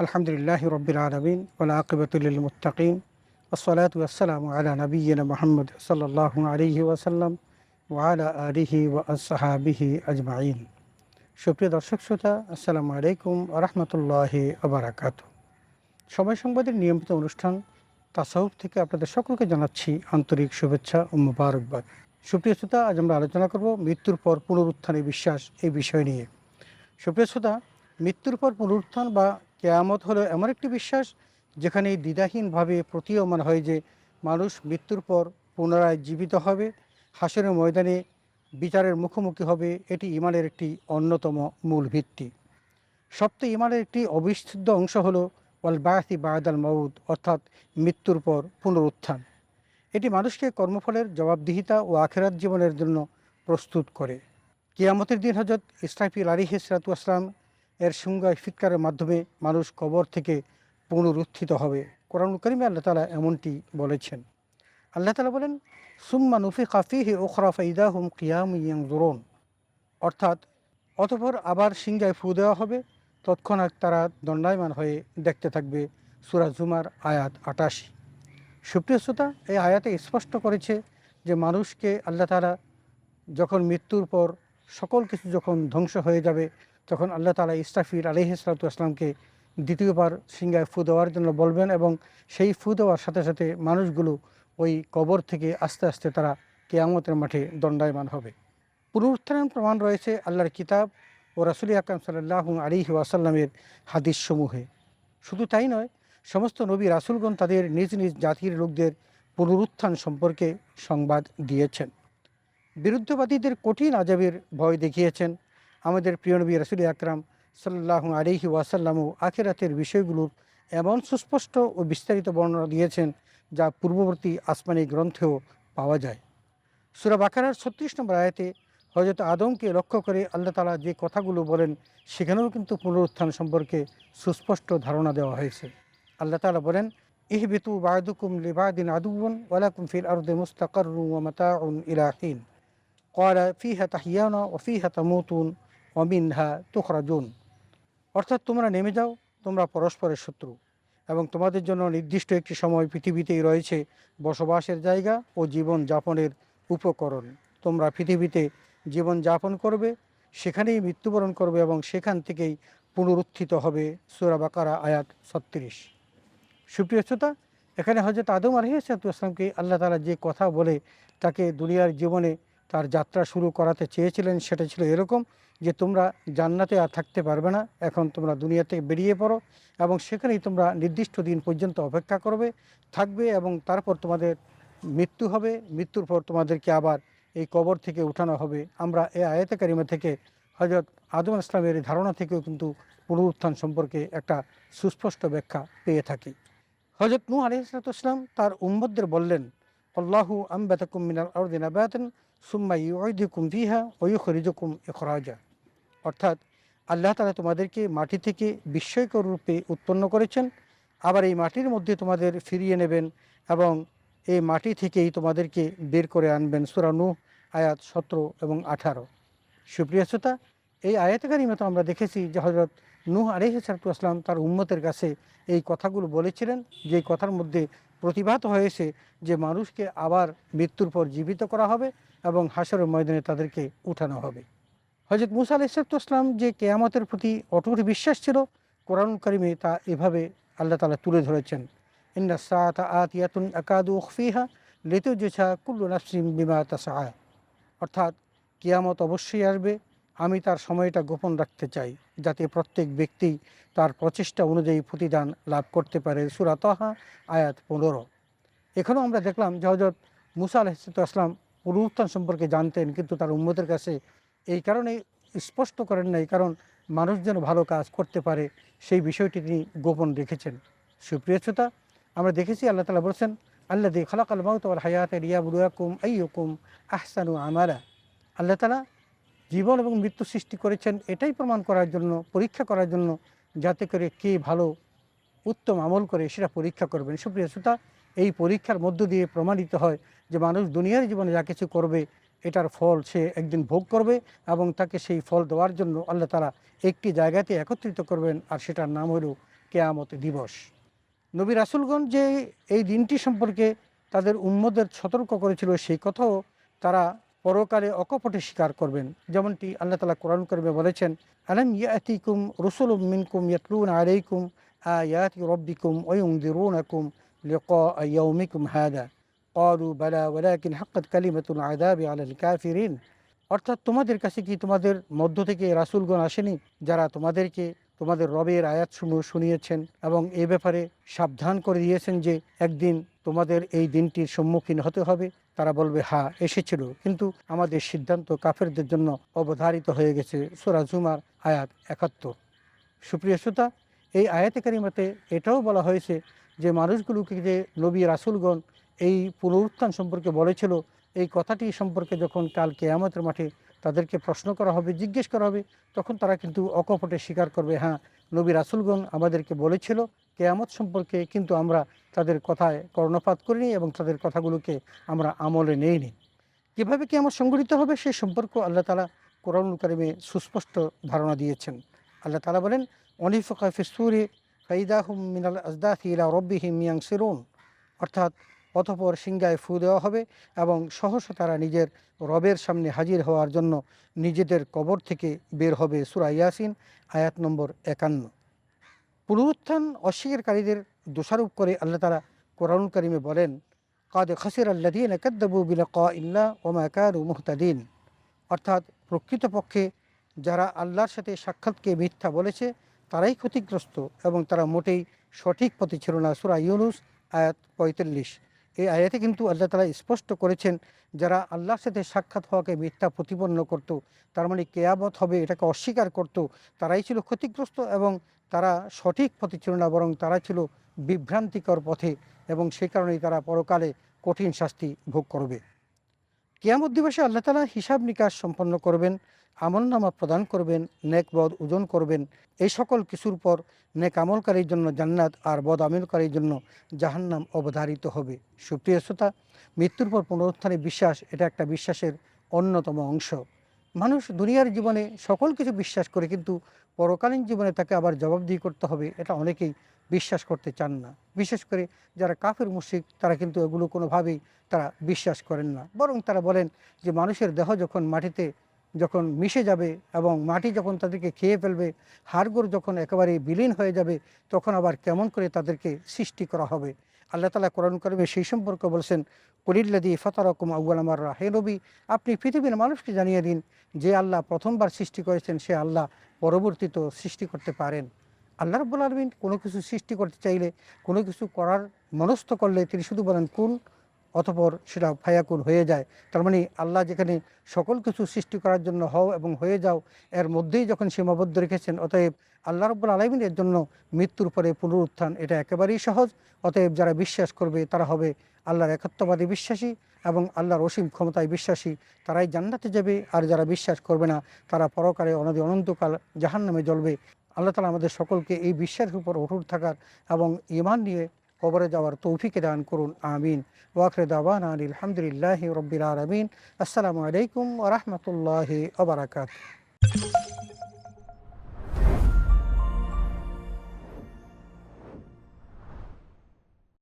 আলহামদুলিল্লাহি রব্বিল আলামিন ওয়াল আকিবাতু লিল মুত্তাকিন ওয়াসসালাতু ওয়াসসালামু আলা নাবিয়্যিনা মুহাম্মদ সাল্লাল্লাহু আলাইহি ওয়াসাল্লাম ওয়া আলা আলিহি ওয়া আসহাবিহি আজমাইন। সুপ্রিয় দর্শক শ্রোতা, আসসালামু আলাইকুম ওয়া রাহমাতুল্লাহি ওয়া বারাকাতুহু। সময় সংবাদের নিয়মিত অনুষ্ঠান তাসাউফ থেকে আপনাদের সকলকে জানাচ্ছি আন্তরিক শুভেচ্ছা ও মোবারকবাদ। সুপ্রিয় শ্রোতা, আজ আমরা আলোচনা করব মৃত্যুর পর পুনরুত্থানে বিশ্বাস এই বিষয় নিয়ে। সুপ্রিয় শ্রোতা, মৃত্যুর পর পুনরুত্থান বা কেয়ামত হলো এমন একটি বিশ্বাস যেখানে দ্বিধাহীনভাবে প্রতীয়মান হয় যে মানুষ মৃত্যুর পর পুনরায় জীবিত হবে, হাসরের ময়দানে বিচারের মুখোমুখি হবে। এটি ইমানের একটি অন্যতম মূল ভিত্তি। সপ্তাহে ইমানের একটি অবিচ্ছেদ্য অংশ হলো ওয়াল বায়াতি বায়াদাল মাউদ, অর্থাৎ মৃত্যুর পর পুনরুত্থান। এটি মানুষকে কর্মফলের জবাবদিহিতা ও আখেরাত জীবনের জন্য প্রস্তুত করে। কিয়ামতের দিন হযরত ইসরাফিল আলাইহিস সালাতু ওয়াস সালাম এর সংজ্ঞায় ফিৎকারের মাধ্যমে মানুষ কবর থেকে পুনরুত্থিত হবে। কোরআনুল কারীমে আল্লাহ তাআলা এমনটি বলেছেন। আল্লাহ তাআলা বলেন, সুম্মা নুফিখা ফীহি উখরা ফাইদা হুম কিয়ামুন ইয়ানজুরুন, অর্থাৎ অতঃপর আবার সিংহায় ফু দেওয়া হবে, তৎক্ষণাৎ তারা দণ্ডায়মান হয়ে দেখতে থাকবে। সূরা জুমার আয়াত ৮৮। সুপ্রিয় শ্রোতা, এই আয়াতে স্পষ্ট করেছে যে মানুষকে আল্লাহ তাআলা যখন মৃত্যুর পর সকল কিছু যখন ধ্বংস হয়ে যাবে, তখন আল্লাহ তাআলা ইসরাফিল আলাইহিস সালাতু ওয়াস সালামকে দ্বিতীয়বার সিংহায় ফু দেওয়ার জন্য বলবেন এবং সেই ফু দেওয়ার সাথে সাথে মানুষগুলো ওই কবর থেকে আস্তে আস্তে তারা কিয়ামতের মাঠে দণ্ডায়মান হবে। পুনরুত্থানের প্রমাণ রয়েছে আল্লাহর কিতাব ও রাসূল আকরাম সাল্লাল্লাহু আলাইহি ওয়াসাল্লামের হাদিসসমূহে। শুধু তাই নয়, সমস্ত নবী রাসূলগণ তাদের নিজ নিজ জাতির লোকদের পুনরুত্থান সম্পর্কে সংবাদ দিয়েছেন। বিরুদ্ধবাদীদের কঠিন আযাবের ভয় দেখিয়েছেন। আমাদের প্রিয় নবী রাসূল আকরাম সাল্লাল্লাহু আলাইহি ওয়াসাল্লামও আখিরাতের বিষয়গুলোর এমন সুস্পষ্ট ও বিস্তারিত বর্ণনা দিয়েছেন যা পূর্ববর্তী আসমানি গ্রন্থেও পাওয়া যায়। সূরা বাকারার ৩৬ নম্বর আয়াতে হযরত আদমকে লক্ষ্য করে আল্লাহ তাআলা যে কথাগুলো বলেন, সেখানেও কিন্তু পুনরুত্থান সম্পর্কে সুস্পষ্ট ধারণা দেওয়া হয়েছে। আল্লাহ তাআলা বলেন, ইহবিতু বা'দুকুম লিবা'দিন আদুওয়ান ওয়া লাকুম ফিল আরদি মুস্তাকাররুন ওয়া মাতাউন ইলা হিন ক্বালা ফীহা তাহইয়াউনা ওয়া ফীহা তামুতুন ওয়া মিনহা তুখরাজুন, অর্থাৎ তোমরা নেমে যাও, তোমরা পরস্পরের শত্রু এবং তোমাদের জন্য নির্দিষ্ট একটি সময় পৃথিবীতেই রয়েছে বসবাসের জায়গা ও জীবন যাপনের উপকরণ। তোমরা পৃথিবীতে জীবন যাপন করবে, সেখানেই মৃত্যুবরণ করবে এবং সেখান থেকেই পুনরুত্থিত হবে। সূরা বাকারা আয়াত ৩৬। সুপ্রিয় শ্রোতা, এখানে হযরত আদম আলাইহিস সালামকে আল্লাহ তাআলা যে কথা বলে তাকে দুনিয়ার জীবনে তার যাত্রা শুরু করাতে চেয়েছিলেন, সেটা ছিল এরকম যে তোমরা জান্নাতে আর থাকতে পারবে না, এখন তোমরা দুনিয়া থেকে বেরিয়ে পড়ো এবং সেখানেই তোমরা নির্দিষ্ট দিন পর্যন্ত অপেক্ষা করবে থাকবে এবং তারপর তোমাদের মৃত্যু হবে। মৃত্যুর পর তোমাদেরকে আবার এই কবর থেকে উঠানো হবে। আমরা এই আয়াতে কারিমা থেকে হযরত আদম ইসলামের ধারণা থেকেও কিন্তু পুনরুত্থান সম্পর্কে একটা সুস্পষ্ট ব্যাখ্যা পেয়ে থাকি। হযরত নূহ আলাইহিস সালাম তার উম্মতদের বললেন, আল্লাহু আমবাতাকুম মিনাল আরদি নাবাতান সুম্মা ইউঈদুকুম ফিহা ওয়া ইউখরিজুকুম ইখরাজা, অর্থাৎ আল্লাহ তাআলা তোমাদেরকে মাটি থেকে বিস্ময়কর রূপে উৎপন্ন করেছেন, আবার এই মাটির মধ্যে তোমাদের ফিরিয়ে নেবেন এবং এই মাটি থেকেই তোমাদেরকে বের করে আনবেন। সূরা নূহ আয়াত ১৭ এবং ১৮। সুপ্রিয় শ্রোতা, এই আয়াতে কারিমে তো আমরা দেখেছি যে হযরত নূহ আলাইহিস সালাম তার উম্মতের কাছে এই কথাগুলো বলেছিলেন, যে কথার মধ্যে প্রতিভাত হয়েছে যে মানুষকে আবার মৃত্যুর পর জীবিত করা হবে এবং হাশরের ময়দানে তাদেরকে উঠানো হবে। হযরত মূসা আলাইহিস সালাম যে কিয়ামতের প্রতি অটুট বিশ্বাস ছিল, কোরআনুল কারীমে তা এভাবে আল্লাহ তাআলা তুলে ধরেছেন, ইন্না সাআতা আতিয়াতুন আকাদু উখফিহা লিতুজজা কুল্লু নাফসিন বিমা তাসআ, অর্থাৎ কিয়ামত অবশ্যই আসবে, আমি তার সময়টা গোপন রাখতে চাই যাতে প্রত্যেক ব্যক্তি তার প্রচেষ্টা অনুযায়ী প্রতিদান লাভ করতে পারে। সূরা তাহা আয়াত ১৫। এখানেও আমরা দেখলাম যে হযরত মূসা আলাইহিস সালাম পুনরুত্থান সম্পর্কে জানতেন, কিন্তু তার উম্মতের কাছে এই কারণেই স্পষ্ট করেন নাই, কারণ মানুষ যেন ভালো কাজ করতে পারে সেই বিষয়টি তিনি গোপন রেখেছেন। সুপ্রিয় শ্রোতা, আমরা দেখেছি আল্লাহ তাআলা বলেছেন, আল্লাযী খালাকাল মাউতা ওয়াল হায়াতা লিয়াবলুয়াকুম আইয়ুকুম আহসানু আমালা, আল্লাহ তাআলা জীবন এবং মৃত্যু সৃষ্টি করেছেন এটাই প্রমাণ করার জন্য, পরীক্ষা করার জন্য, যাতে করে কে ভালো উত্তম আমল করে সেটা পরীক্ষা করবেন। সুপ্রিয় শ্রোতা, এই পরীক্ষার মধ্য দিয়ে প্রমাণিত হয় যে মানুষ দুনিয়ার জীবনে যা কিছু করবে এটার ফল সে একদিন ভোগ করবে এবং তাকে সেই ফল দেওয়ার জন্য আল্লাহ তাআলা একটি জায়গাতে একত্রিত করবেন, আর সেটার নাম হলো কেয়ামত দিবস। নবী রাসূলগণ যে এই দিনটি সম্পর্কে তাদের উম্মতদের সতর্ক করেছিল, সেই কথাও তারা পরকালে অকপটে স্বীকার করবেন। যেমনটি আল্লাহ তাআলা কোরআন কারিমে বলেছেন, আলাম ইয়াতিকুম রুসুলুম মিনকুম ইয়াতলুনা আলাইকুম আয়াতি রাব্বিকুম ওয়া ইউনযিরুনাকুম লিকা ইয়াউমিকুম হাদা ক্বালু বালা ওয়ালাকিন হাক্কাত কালিমাতুল আযাবি আলাল কাফিরিন। অর্থাৎ তোমাদের কাছে কি তোমাদের মধ্য থেকে রাসূলগণ আসেনি, যারা তোমাদেরকে তোমাদের রবের আয়াতসমূহ শুনিয়েছেন এবং এ ব্যাপারে সাবধান করে দিয়েছেন যে একদিন তোমাদের এই দিনটির সম্মুখীন হতে হবে? তারা বলবে, হ্যাঁ এসেছিল, কিন্তু আমাদের সিদ্ধান্ত কাফেরদের জন্য অবধারিত হয়ে গেছে। সূরা জুমার আয়াত ৭১। সুপ্রিয় শ্রোতা, এই আয়াতে কারিমাতে এটাও বলা হয়েছে যে মানুষগুলোকে যে নবী রাসূলগণ এই পুনরুত্থান সম্পর্কে বলেছিল, এই কথাটি সম্পর্কে যখন কাল কিয়ামতের মাঠে তাদেরকে প্রশ্ন করা হবে, জিজ্ঞেস করা হবে, তখন তারা কিন্তু অকপটে স্বীকার করবে, হ্যাঁ নবী রাসূলগণ আমাদেরকে বলেছিল কিয়ামত সম্পর্কে, কিন্তু আমরা তাদের কথায় কর্ণপাত করিনি এবং তাদের কথাগুলোকে আমরা আমলে নেইনি। কীভাবে কিয়ামত সংঘটিত হবে সে সম্পর্ক আল্লাহ তাআলা কোরআনুল কারিমে সুস্পষ্ট ধারণা দিয়েছেন। আল্লাহ তাআলা বলেন, ওয়ানিফিখা ফিস-সূরি ফাইদা হুম মিনাল আজদাথি ইলা রাব্বিহিম ইয়ানসিরুন। অর্থাৎ অতঃপর সিংহায় ফু দেওয়া হবে এবং সহসা তারা নিজের রবের সামনে হাজির হওয়ার জন্য নিজেদের কবর থেকে বের হবে। সূরা ইয়াসিন আয়াত নম্বর ৫১। পুনরুত্থান অস্বীকারীদের দোষারোপ করে আল্লাহ তাআলা কোরআনুল কারিমে বলেন, কাদ খাসিরাল্লাযীনা কাযযাবু বিলিকাইল্লাহ ওয়া মা কানু মুহতাদিন। অর্থাৎ প্রকৃতপক্ষে যারা আল্লাহর সাথে সাক্ষাৎকে মিথ্যা বলেছে তারাই ক্ষতিগ্রস্ত এবং তারা মোটেই সঠিক পথে ছিল না। সূরা ইউনূস আয়াত ৪৫। এই আয়াতে কিন্তু আল্লাহ তাআলা স্পষ্ট করেছেন, যারা আল্লাহর সাথে সাক্ষাৎ হওয়াকে মিথ্যা প্রতিপন্ন করত, তার মানে কিয়ামত হবে এটাকে অস্বীকার করত, তারাই ছিল ক্ষতিগ্রস্ত এবং তারা সঠিক পথে ছিল না, বরং তারা ছিল বিভ্রান্তিকর পথে এবং সেই কারণেই তারা পরকালে কঠিন শাস্তি ভোগ করবে। কিয়ামত দিবসে আল্লাহ তাআলা হিসাব নিকাশ সম্পন্ন করবেন, আমলনামা প্রদান করবেন, নেক বদ ওজন করবেন। এই সকল কিছুর পর নেক আমলকারীর জন্য জান্নাত আর বদ আমলকারীর জন্য জাহান্নাম অবধারিত হবে। সুপ্রিয় শ্রোতা, মৃত্যুর পর পুনরুত্থানে বিশ্বাস, এটা একটা বিশ্বাসের অন্যতম অংশ। মানুষ দুনিয়ার জীবনে সকল কিছু বিশ্বাস করে, কিন্তু পরকালীন জীবনে তাকে আবার জবাবদিহি করতে হবে, এটা অনেকেই বিশ্বাস করতে চান না। বিশেষ করে যারা কাফের মুশরিক, তারা কিন্তু এগুলো কোনোভাবেই তারা বিশ্বাস করেন না। বরং তারা বলেন যে মানুষের দেহ যখন মাটিতে যখন মিশে যাবে এবং মাটি যখন তাদেরকে খেয়ে ফেলবে, হাড়গোড় যখন একেবারে বিলীন হয়ে যাবে, তখন আবার কেমন করে তাদেরকে সৃষ্টি করা হবে। আল্লাহ তাআলা কোরআন কারিমে সেই সম্পর্কে বলছেন, কুলিল্লাযী ফাতারাকুম আউওয়ালা মাররা। হে নবী, আপনি পৃথিবীর মানুষকে জানিয়ে দিন, যে আল্লাহ প্রথমবার সৃষ্টি করেছেন সে আল্লাহ পরবর্তীত সৃষ্টি করতে পারেন। আল্লাহ রাব্বুল আলামিন কোনো কিছু সৃষ্টি করতে চাইলে, কোনো কিছু করার মনস্থ করলে তিনি শুধু বলেন কুন, অতঃপর সেটা ফায়াকুন হয়ে যায়। তার মানে আল্লাহ যেখানে সকল কিছু সৃষ্টি করার জন্য হও এবং হয়ে যাও এর মধ্যেই যখন সীমাবদ্ধ রেখেছেন, অতএব আল্লাহ রাব্বুল আলামিনের জন্য মৃত্যুর পরে পুনরুত্থান এটা একেবারেই সহজ। অতএব যারা বিশ্বাস করবে তারা হবে আল্লাহর একত্ববাদী বিশ্বাসী এবং আল্লাহর অসীম ক্ষমতায় বিশ্বাসী, তারাই জান্নাতে যাবে। আর যারা বিশ্বাস করবে না তারা পরকালে অনন্তকাল জাহান্নামে জ্বলবে। আল্লাহ তাআলা আমাদের সকলকে এই বিশ্বাসের উপর অটুট থাকার এবং ঈমান নিয়ে কবরে যাওয়ার তৌফিক দান করুন, আমিন। ওয়া আখিরু দাওয়ানা আনিল হামদুলিল্লাহি রাব্বিল আলামিন। আসসালামু আলাইকুম ওয়া রাহমাতুল্লাহি ওয়া বারাকাতুহু।